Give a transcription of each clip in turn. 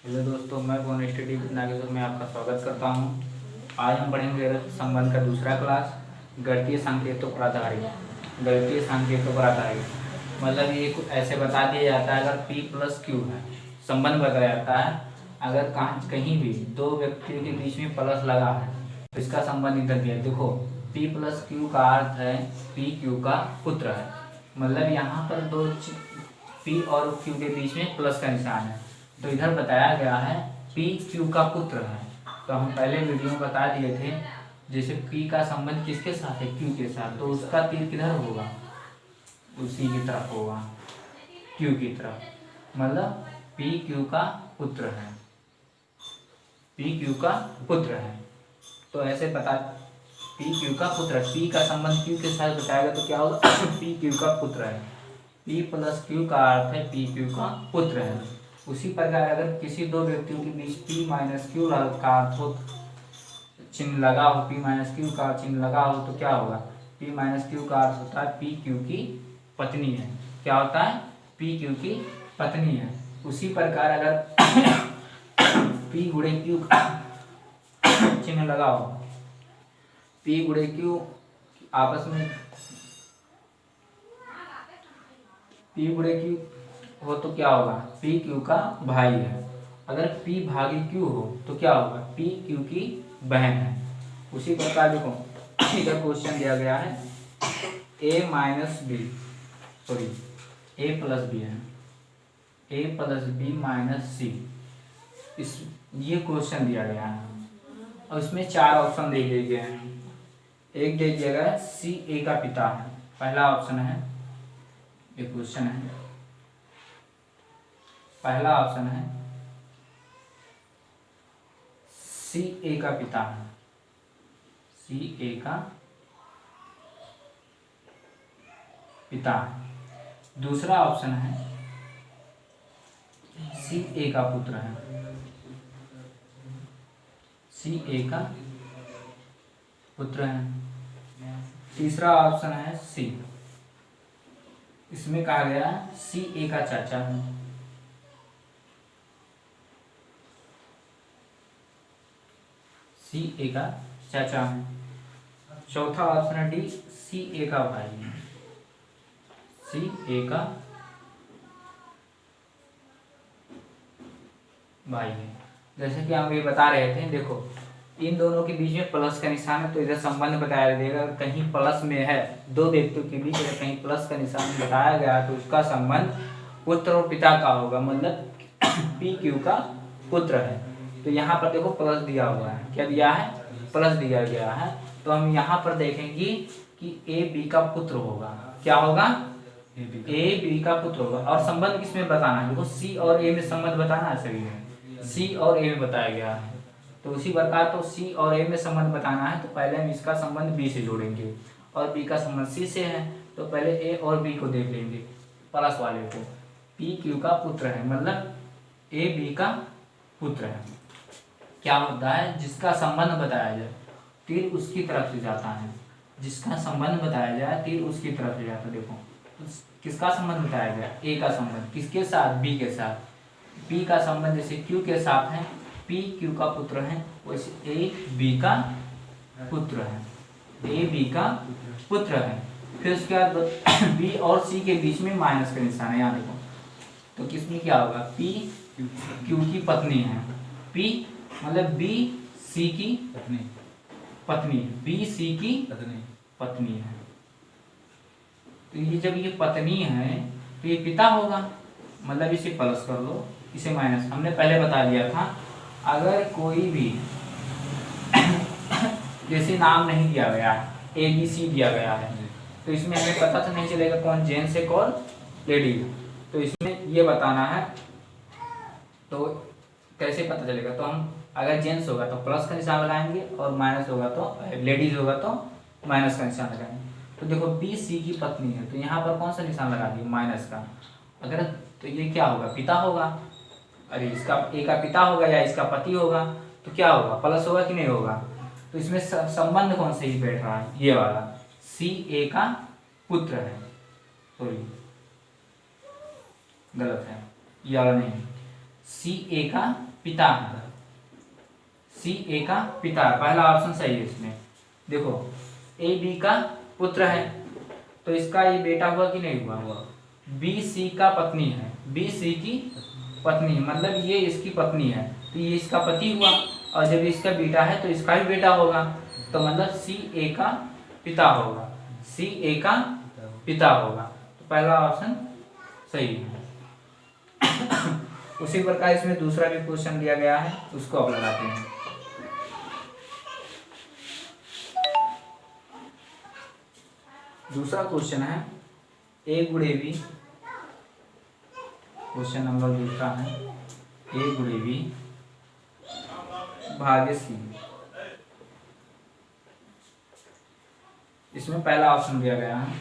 Hello दोस्तों, मैं भुवन study Nageshwar में आपका स्वागत करता हूं। आज हम पढ़ेंगे संबंध का दूसरा क्लास, गणितीय संकेतों पर आधारित। गणितीय संकेतों पर आधारित मतलब ये कुछ ऐसे बता दिया जाता है, अगर P प्लस क्यू है, संबंध बताया जाता है। अगर कहीं भी दो व्यक्तियों के बीच में प्लस लगा है तो इसका संबंध निकल गया। देखो, P प्लस क्यू का अर्थ है P क्यू का पुत्र है। मतलब यहाँ पर दो P और Q के बीच में प्लस का निशान है, तो इधर बताया गया है P Q का पुत्र है। तो हम पहले वीडियो में बता दिए थे, जैसे P का संबंध किसके साथ है, Q के साथ, तो उसका तीर किधर होगा, उसी की तरफ होगा, Q की तरफ। मतलब P Q का पुत्र है, P Q का पुत्र है। तो ऐसे बता, P Q का पुत्र, P का संबंध Q के साथ बताएगा तो क्या होगा P Q का पुत्र है। P प्लस Q का अर्थ है P Q का पुत्र है। उसी प्रकार अगर किसी दो व्यक्तियों के बीच P माइनस क्यू का अर्थ हो, चिन्ह लगा हो, P माइनस क्यू का चिन्ह लगा हो तो क्या होगा, P माइनस क्यू का अर्थ होता है P क्यू की पत्नी है। क्या होता है, P क्यू की पत्नी है। उसी प्रकार अगर P गुणे क्यू का चिन्ह लगा हो, P गुणे क्यू आपस में P गुणे क्यू हो तो क्या होगा, P क्यू का भाई है। अगर P भागी Q हो तो क्या होगा, P Q की बहन है। उसी प्रकार देखो, इधर क्वेश्चन दिया गया है A minus B, sorry A plus B है, A plus B minus C. इस ये क्वेश्चन दिया गया है और इसमें चार ऑप्शन दे दिए गए हैं। एक दे दिया गया है C A का पिता है, पहला ऑप्शन है। ये क्वेश्चन है, पहला ऑप्शन है सी ए का पिता है, सी ए का पिता है। दूसरा ऑप्शन है सी ए का पुत्र है, सी ए का पुत्र है। तीसरा ऑप्शन है सी, इसमें कहा गया सी ए का चाचा है, सी ए का चाचा है। चौथा ऑप्शन है डी, सी ए का भाई है, सी ए का भाई है। जैसे कि हम ये बता रहे थे, देखो इन दोनों के बीच में प्लस का निशान है तो इधर संबंध बताया देगा। कहीं प्लस में है, दो व्यक्तियों के बीच में कहीं प्लस का निशान बताया गया तो उसका संबंध पुत्र और पिता का होगा, मतलब P Q का पुत्र है। तो यहाँ पर देखो प्लस दिया हुआ है, क्या दिया है, प्लस दिया गया है। तो हम यहाँ पर देखेंगे कि A B का पुत्र होगा। क्या होगा, A B का पुत्र होगा। और संबंध किसमें बताना है, देखो C और A में संबंध बताना है, सभी में C और A में बताया गया है। तो उसी प्रकार तो C और A में संबंध बताना है तो पहले हम इसका संबंध B से जोड़ेंगे और B का संबंध C से है, तो पहले A और B को देख लेंगे, प्लस वाले को। P Q का पुत्र है, मतलब A B का पुत्र है। क्या होता है, जिसका संबंध बताया जाए तीर उसकी तरफ से जाता है, जिसका संबंध बताया जाए तीर उसकी तरफ से जाता है। देखो किसका संबंध बताया गया, A का संबंध किसके साथ, B के साथ। P का संबंध जैसे Q के साथ है, P Q का पुत्र है, वैसे A B का पुत्र है, A B का पुत्र है। फिर उसके बाद B और C के बीच में माइनस का निशान है, यहाँ देखो। तो किसमें क्या होगा, P Q की पत्नी है, P मतलब B C की पत्नी, B C की पत्नी है। तो ये जब ये पत्नी है तो ये पिता होगा, मतलब इसे प्लस कर लो, इसे माइनस। हमने पहले बता दिया था, अगर कोई भी जैसे नाम नहीं दिया गया है, ABC दिया गया है, तो इसमें हमें पता तो नहीं चलेगा कौन जेंट्स है कौन लेडी। तो इसमें ये बताना है, तो कैसे पता चलेगा, तो हम अगर जेंट्स होगा तो प्लस का निशान लगाएंगे और माइनस होगा तो लेडीज होगा तो माइनस का निशान लगाएंगे। तो देखो B C की पत्नी है तो यहाँ पर कौन सा निशान लगा दिए, माइनस का। अगर तो ये क्या होगा, पिता होगा। अरे इसका A का पिता होगा या इसका पति होगा तो क्या होगा, प्लस होगा कि नहीं होगा। तो इसमें संबंध कौन से ही बैठ रहा है, ये वाला C A का पुत्र है, सॉरी गलत है, ये वाला नहीं। सी ए का पिता है, सी ए का पिता, पहला ऑप्शन सही है इसमें। देखो ए बी का पुत्र है तो इसका ये बेटा हुआ कि नहीं हुआ, बी सी का पत्नी है, बी सी की पत्नी मतलब ये इसकी पत्नी है तो ये इसका पति हुआ, और जब इसका बेटा है तो इसका भी बेटा होगा, तो मतलब सी ए का पिता होगा, सी ए का पिता होगा, तो पहला ऑप्शन सही है। उसी प्रकार इसमें दूसरा भी क्वेश्चन दिया गया है, उसको अब लगाते हैं। दूसरा क्वेश्चन है ए गुणे बी, क्वेश्चन नंबर दूसरा है ए गुणे बी भाग्य सी। इसमें पहला ऑप्शन दिया गया है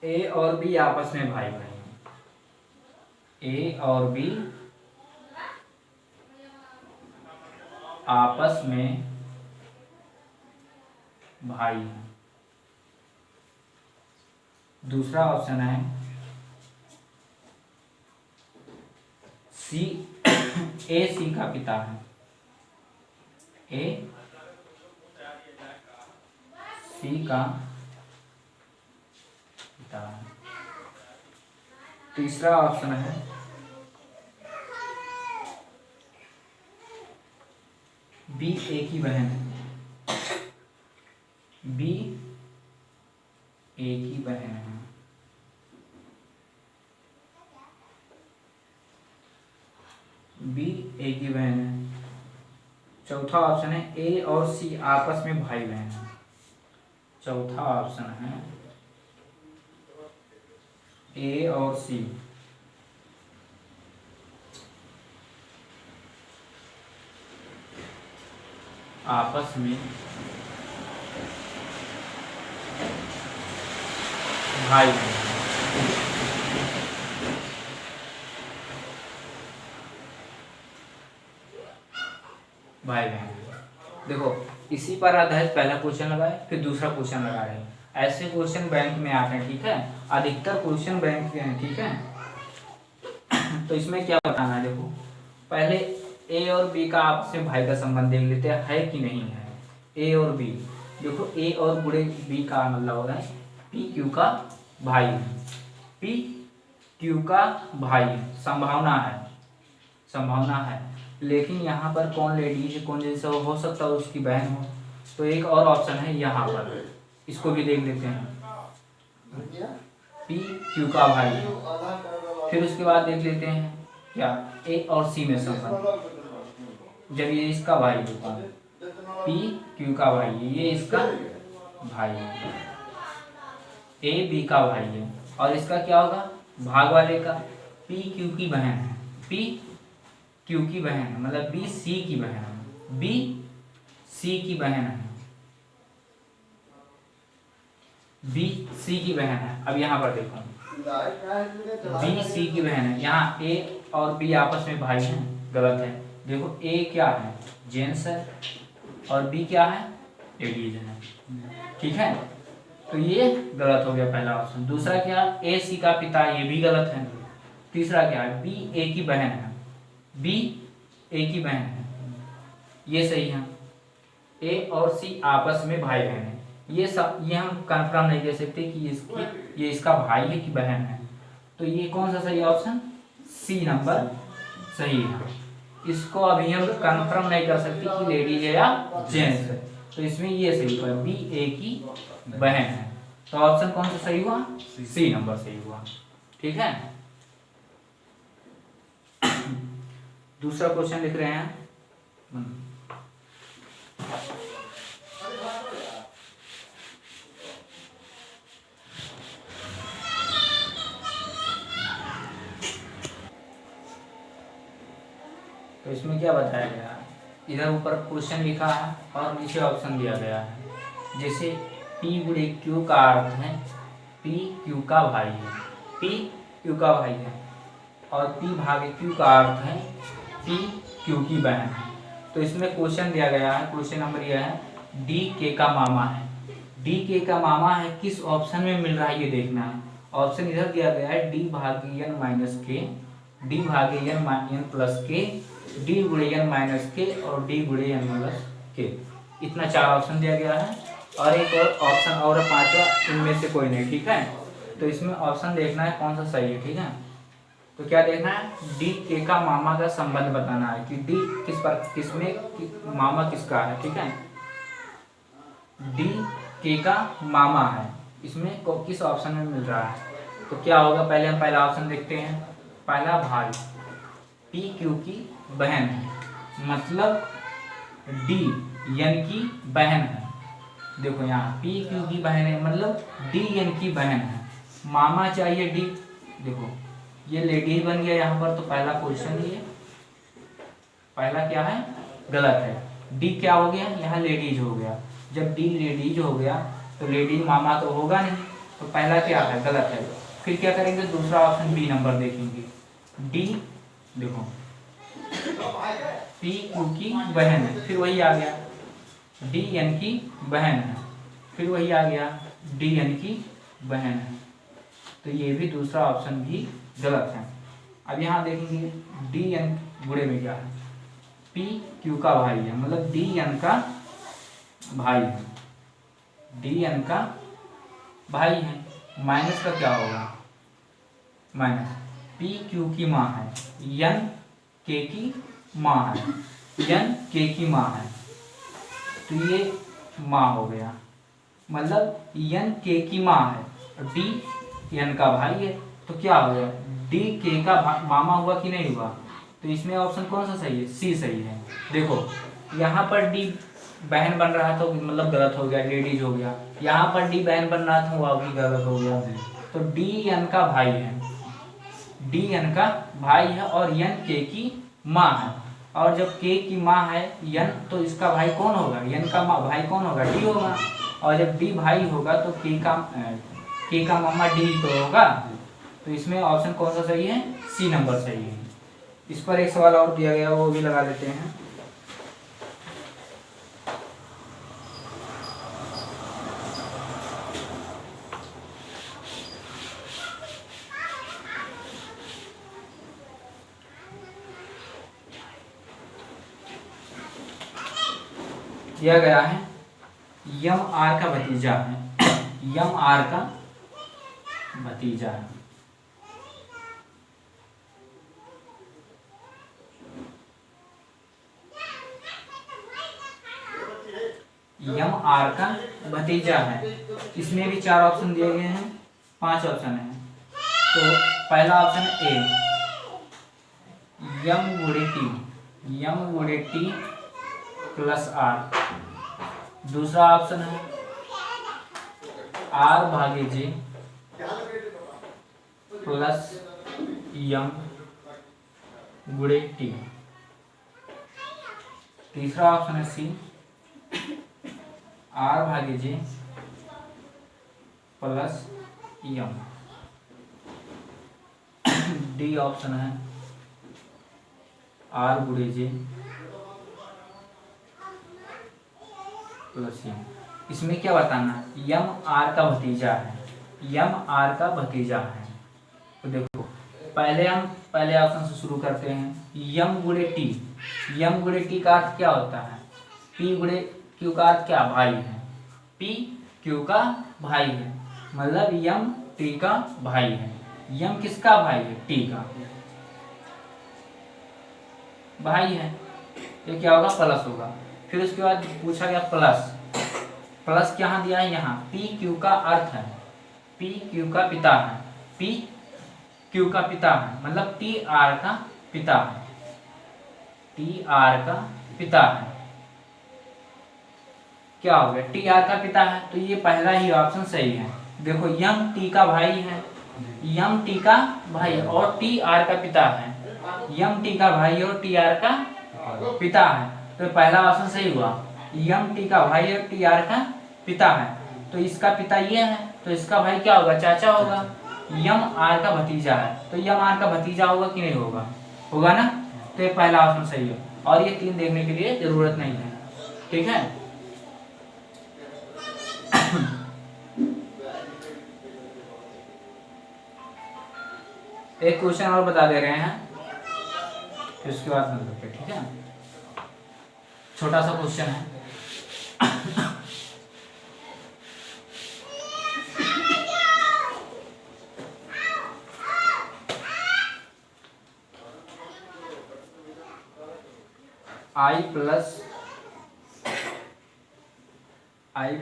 ए और बी आपस में भाई भाई, ए और बी आपस में भाई हैं। दूसरा ऑप्शन है सी ए सी का पिता है, ए सी का पिता है। तीसरा ऑप्शन है बी ए की बहन है, बी ए की बहन है। बी ए की बहन है। चौथा ऑप्शन है ए और सी आपस में भाई बहन है। चौथा ऑप्शन है ए और सी आपस में भाई बहन। भाई बहन देखो इसी पर आधारित पहला क्वेश्चन लगाए फिर दूसरा क्वेश्चन लगा रहे हैं। ऐसे क्वेश्चन बैंक में आते हैं, ठीक है, अधिकतर क्वेश्चन बैंक के हैं, ठीक है। तो इसमें क्या बताना है, देखो पहले ए और बी का आपस में भाई का संबंध देख लेते हैं है कि नहीं है। ए और बी, देखो ए और बुढ़े बी का मतलब हो रहा है पी क्यू का भाई है, पी क्यू का भाई है, संभावना है, संभावना है। लेकिन यहाँ पर कौन लेडीज कौन जैसा हो सकता है उसकी बहन हो, तो एक और ऑप्शन है यहाँ पर, इसको भी देख लेते हैं पी क्यू का भाई। फिर उसके बाद देख लेते हैं क्या ए और सी में संबंध, जब ये इसका भाई होगा पी क्यू का भाई है, ये इसका भाई है, ए बी का भाई है, और इसका क्या होगा भाग वाले का पी क्यू की बहन है, पी क्यू की बहन है मतलब बी सी की बहन है, बी सी की बहन है, बी सी की बहन है। अब यहाँ पर देखो बी सी की बहन है, यहाँ ए और बी आपस में भाई हैं, गलत है। देखो ए क्या है जेंट्स है और बी क्या है लेडीज है, ठीक है, तो ये गलत हो गया पहला ऑप्शन। दूसरा क्या ए सी का पिता, ये भी गलत है। तीसरा क्या है बी ए की बहन है, बी ए की बहन है, ये सही है। ए और सी आपस में भाई बहन है, ये सब ये हम कंफर्म नहीं कह सकते कि ये इसका भाई है कि बहन है, तो ये कौन सा सही ऑप्शन सी नंबर सही है। इसको अभी हम कंफर्म नहीं कर सकते कि लेडीज है या जेंट्स है, तो इसमें ये सही हुआ बी ए की बहन है, तो ऑप्शन कौन सा सही हुआ सी नंबर सही हुआ, ठीक है। दूसरा क्वेश्चन लिख रहे हैं तो इसमें क्या बताया गया है, इधर ऊपर क्वेश्चन लिखा है और नीचे ऑप्शन दिया गया है। जैसे P गुणे Q का अर्थ है P Q का भाई है, P Q का भाई है, और P भागे Q का अर्थ है P Q की बहन है। तो इसमें क्वेश्चन दिया गया है, क्वेश्चन नंबर यह है D K का मामा है, D K का मामा है, किस ऑप्शन में मिल रहा है ये देखना है। ऑप्शन इधर दिया गया है डी भागे n माइनस के, डी भागे n प्लस के, डी गुणे n माइनस के और डी गुणे n प्लस के। इतना 4 ऑप्शन दिया गया है और एक और ऑप्शन और 5वां, इनमें से कोई नहीं। ठीक है, तो इसमें ऑप्शन देखना है कौन सा सही है। ठीक है, तो क्या देखना है, डी के का मामा का संबंध बताना है कि डी किसमें मामा किसका है। ठीक है, डी के का मामा है, इसमें किस ऑप्शन में मिल रहा है। तो क्या होगा, पहले हम पहला ऑप्शन देखते हैं। पहला भाई पी क्यू की बहन है, मतलब डी एन की बहन है। देखो यहाँ पी क्यू की बहन है, मतलब डी एन की बहन है। मामा चाहिए डी, देखो ये लेडीज बन गया यहाँ पर, तो पहला क्वेश्चन ये पहला क्या है, गलत है। डी क्या हो गया, यहाँ लेडीज हो गया। जब डी लेडीज हो गया तो लेडीज मामा तो होगा नहीं, तो पहला क्या है, गलत है। फिर क्या करेंगे, दूसरा ऑप्शन बी नंबर देखेंगे। डी देखो पी क्यू की बहन है, फिर वही आ गया डी एन की बहन है, फिर वही आ गया डी एन की बहन है। तो ये भी दूसरा ऑप्शन भी गलत है। अब यहाँ देखेंगे डी एन गुणे में क्या है, पी क्यू का भाई है, मतलब डी एन का भाई है, डी एन का भाई है। माइनस का क्या होगा, माइनस पी क्यू की माँ है, एन के की माँ है, एन के की माँ है, तो ये माँ हो गया, मतलब एन के की माँ है, डी एन का भाई है। तो क्या हो गया, डी के का मामा हुआ कि नहीं हुआ। तो इसमें ऑप्शन कौन सा सही है, सी सही है। देखो यहाँ पर डी बहन बन रहा था, मतलब गलत हो गया, लेडीज हो गया। यहाँ पर डी बहन बन रहा था, वह भी गलत हो गया। तो डी एन का भाई है, डी एन का भाई है और एन के की माँ है। और जब के की माँ है एन, तो इसका भाई कौन होगा, एन का भाई कौन होगा, डी होगा। और जब डी भाई होगा तो के का मामा डी तो होगा। तो इसमें ऑप्शन कौन सा सही है, सी नंबर सही है। इस पर एक सवाल और दिया गया, वो भी लगा देते हैं। दिया गया है यम आर का भतीजा है, यम आर का भतीजा है। यम आर का भतीजा है। इसमें भी 4 ऑप्शन दिए गए हैं, 5 ऑप्शन है। तो पहला ऑप्शन ए, यम गुणे टी प्लस आर। दूसरा ऑप्शन है आर भागे जे प्लस यम गुणे टी। तीसरा ऑप्शन है सी, आर भागे जे प्लस यम। डी ऑप्शन है आर गुणे जे प्लस यम। इसमें क्या बताना है, यम आर का भतीजा है, यम आर का भतीजा है। तो देखो पहले हम पहले ऑप्शन से शुरू करते हैं। यम गुणे टी, यम गुणे टी का अर्थ क्या होता है, पी गुणे क्यू का अर्थ क्या, भाई है। पी क्यू का भाई है, मतलब यम टी का भाई है। यम किसका भाई है, टी का भाई है। ये क्या होगा, प्लस होगा। फिर उसके बाद पूछा गया प्लस, प्लस क्या दिया है यहाँ, पी क्यू का अर्थ है, पी क्यू का पिता है, पी क्यू का पिता है, मतलब टी आर का पिता है, टी आर का पिता है। क्या हो गया, टी आर का पिता है, तो ये पहला ही ऑप्शन सही है। देखो यम टी का भाई है, यम टी का भाई और टी आर का पिता है, यम टी का भाई और टी आर का पिता है। तो पहला ऑप्शन सही हुआ, यम टी का भाई और टी आर का पिता है। तो इसका पिता ये है, तो इसका भाई क्या होगा, चाचा होगा। यम आर का भतीजा है, तो यम आर का भतीजा होगा कि नहीं होगा, होगा ना। तो ये पहला ऑप्शन सही है, और ये 3 देखने के लिए जरूरत नहीं है। ठीक है, एक क्वेश्चन और बता दे रहे हैं, फिर उसके बाद हम लोग, ठीक है, छोटा सा क्वेश्चन है। I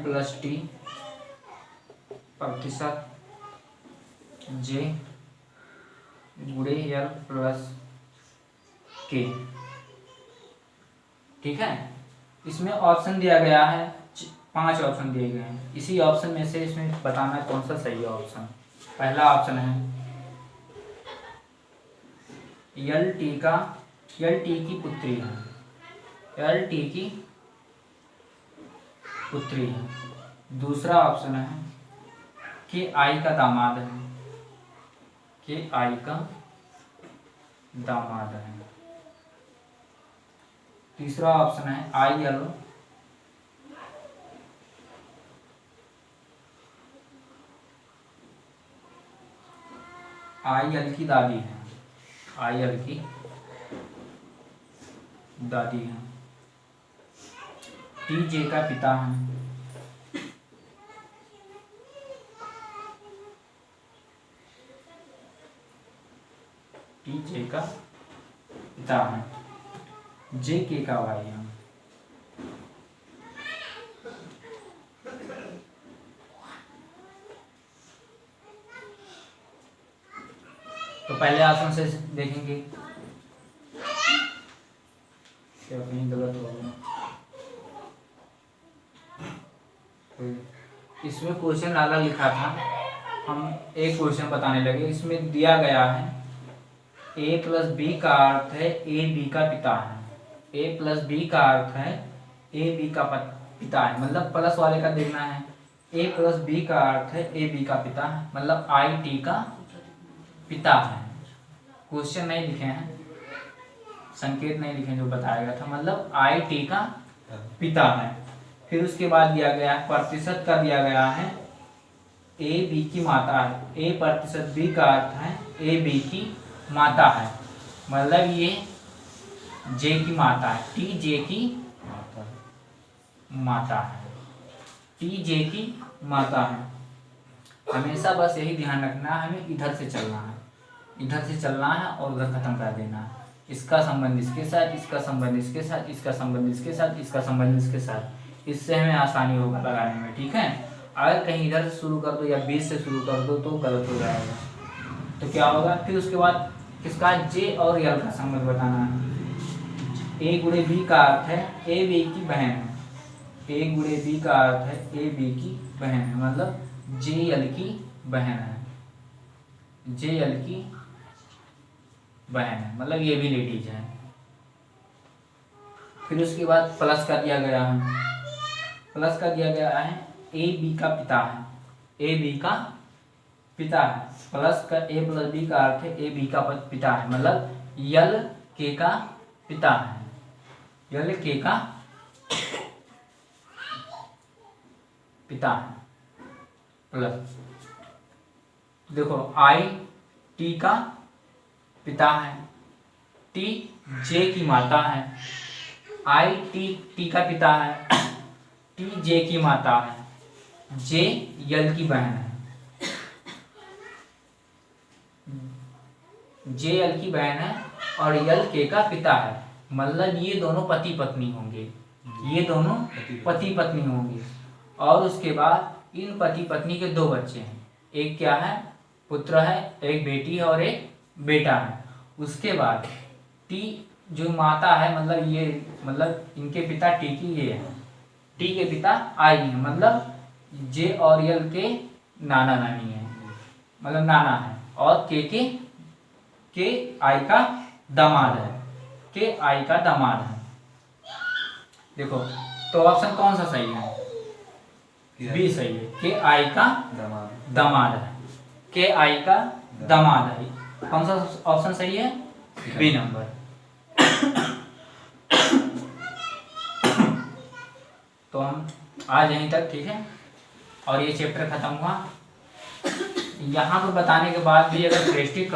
प्लस टी प्रतिशत जे गुणे एल प्लस के, ठीक है। इसमें ऑप्शन दिया गया है, 5 ऑप्शन दिए गए हैं। इसी ऑप्शन में से इसमें बताना है कौन सा सही है ऑप्शन। पहला ऑप्शन है एल टी की पुत्री है, एल टी की पुत्री है। दूसरा ऑप्शन है कि आई का दामाद है, कि आई का दामाद है। तीसरा ऑप्शन है आई एल की दादी है, आई एल की दादी है। टी जे का पिता है, टी जे का पिता है, जे के का भाई है। तो पहले ऑप्शन से देखेंगे क्या कहीं गलत हो गया। इसमें क्वेश्चन अलग लिखा था, हम एक क्वेश्चन बताने लगे। इसमें दिया गया है a प्लस बी का अर्थ है ए बी का पिता है, a प्लस बी का अर्थ है ए बी का पिता है, मतलब प्लस वाले का देखना है। a प्लस बी का अर्थ है ए बी का पिता है, मतलब आई टी का पिता है। क्वेश्चन नहीं लिखे हैं, संकेत नहीं लिखे जो बताया गया था, मतलब आई टी का पिता है। फिर उसके बाद दिया गया है प्रतिशत का, दिया गया है ए बी की माता है, ए प्रतिशत बी का अर्थ है ए बी की माता है, मतलब ये जे की माता है, टी जे की माता है, टी जे की माता है। हमेशा बस यही ध्यान रखना है, हमें इधर से चलना है, इधर से चलना है और उधर खत्म कर देना है। इसका संबंध इसके साथ, इसका संबंध इसके साथ, इसका संबंध इसके साथ, इसका संबंध इसके साथ, इससे हमें आसानी होगा लगाने में, ठीक है। अगर कहीं इधर से शुरू कर दो या बीच से शुरू कर दो तो गलत हो जाएगा। तो क्या होगा, फिर उसके बाद किसका, जे और यल का संबंध बताना है। ए गुणे बी का अर्थ है ए बी की बहन है, ए गुणे बी का अर्थ है ए बी की बहन है, मतलब जे यल की बहन है, जे यल की बहन है, मतलब ये भी लेडीज है। फिर उसके बाद प्लस का दिया गया है, प्लस का दिया गया है ए बी का पिता है, ए बी का पिता है। प्लस का ए प्लस बी का अर्थ है ए बी का पिता है, मतलब यल के का पिता है, यल के का पिता है। प्लस देखो आई टी का पिता है, टी जे की माता है, आई टी का पिता है, टी जे की माता है, जे यल की बहन है, जे यल की बहन है और यल के का पिता है, मतलब ये दोनों पति पत्नी होंगे, ये दोनों पति पत्नी होंगे। और उसके बाद इन पति पत्नी के 2 बच्चे हैं, एक क्या है, पुत्र है, एक बेटी है और एक बेटा है। उसके बाद टी जो माता है, मतलब ये, मतलब इनके पिता टी की ये है, टी के पिता आई है, मतलब जे और यल के नाना नानी है, मतलब नाना है, और के आई का दामाद है, के आई का दामाद है। देखो तो ऑप्शन कौन सा सही है, बी सही है, के आई का दामाद है, के आई का दामाद है। कौन सा ऑप्शन सही है, बी नंबर। तो हम आज यहीं तक, ठीक है, और ये चैप्टर खत्म हुआ। यहाँ पर बताने के बाद भी अगर प्रेस्टिक